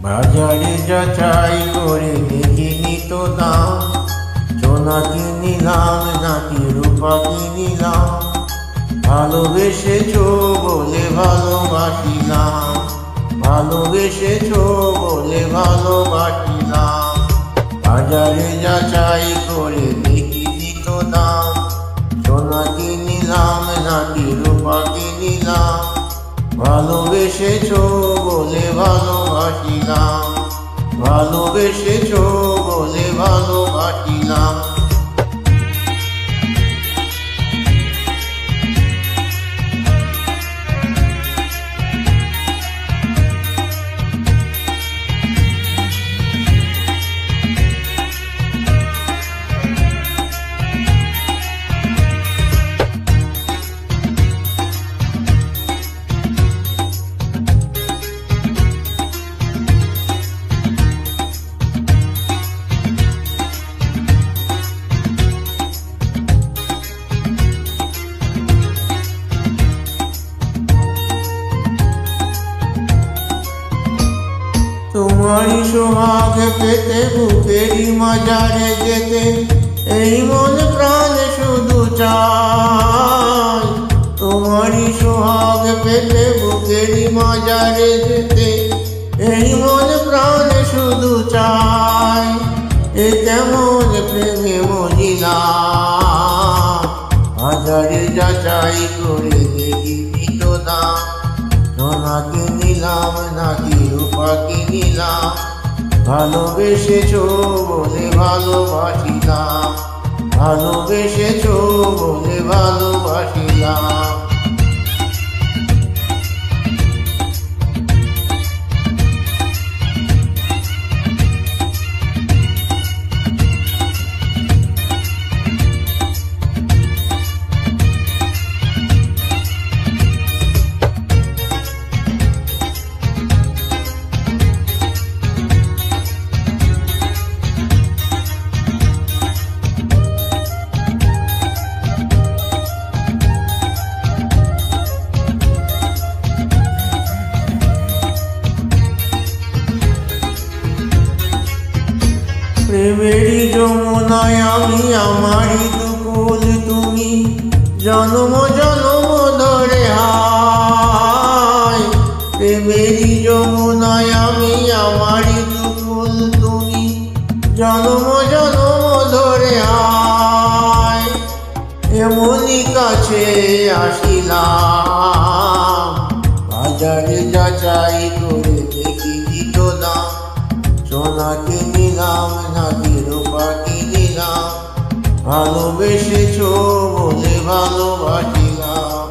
বাজারে যাচাই করে দেখিনি তো দাম, সোনা কিনিলাম নাকি রূপা কিনিলাম, ভালোবেসেছো বলে ভালোবাসিলাম, ভালোবেসেছো বলে ভালোবাসিলাম। বাজারে যাচাই করে দেখিনি তো দাম, সোনা কিনিলাম নাকি রূপা কিনিলাম, ভালোবেসেছো বলে ভালোবাসিলাম, ভালোবেসেছো বলে ভালোবাসিলাম। তোমারই সোহাগ পেতে বুকেরই মাঝারে যেতে এই মন প্রাণ শুধু চায়। তোমারই সোহাগ পেতে বুকেরই মাঝারে যেতে এই মন প্রাণ শুধু চায়। এ কেমন প্রেমে মজিলাম, বাজারে যাচাই করে দেখিনি তো দাম, সোনা কিনিলাম নাকি রূপা কিনিলাম, ভালোবেসেছো বলে ভালোবাসিলাম, ভালোবেসেছো বলে ভালোবাসিলাম। প্রেমেরই যমুনায় আমি আমারই দুকুল তুমি, জন্ম জন্ম ধরে হায়। প্রেমেরই যমুনায় আমি আমারই দুকুল তুমি, জন্ম জন্ম ধরে হায়। এমনই কাছে আসিলাম, বাজারে যাচাই করে দেখিনি তো দাম, সোনা কিনিলাম নাকি রূপা কিনিলাম, ভালোবেসেছো বলে ভালোবাসিলাম,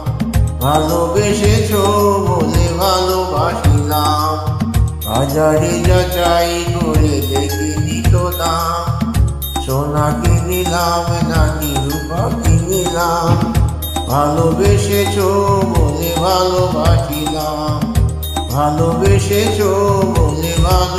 ভালোবেসেছো বলে ভালোবাসিলাম। বাজারে যাচাই করে দেখিনি তো দাম, সোনা কিনিলাম নাকি রূপা কিনিলাম, ভালোবেসেছো বলে ভালোবাসিলাম, ভালোবেসেছো বলে ভালো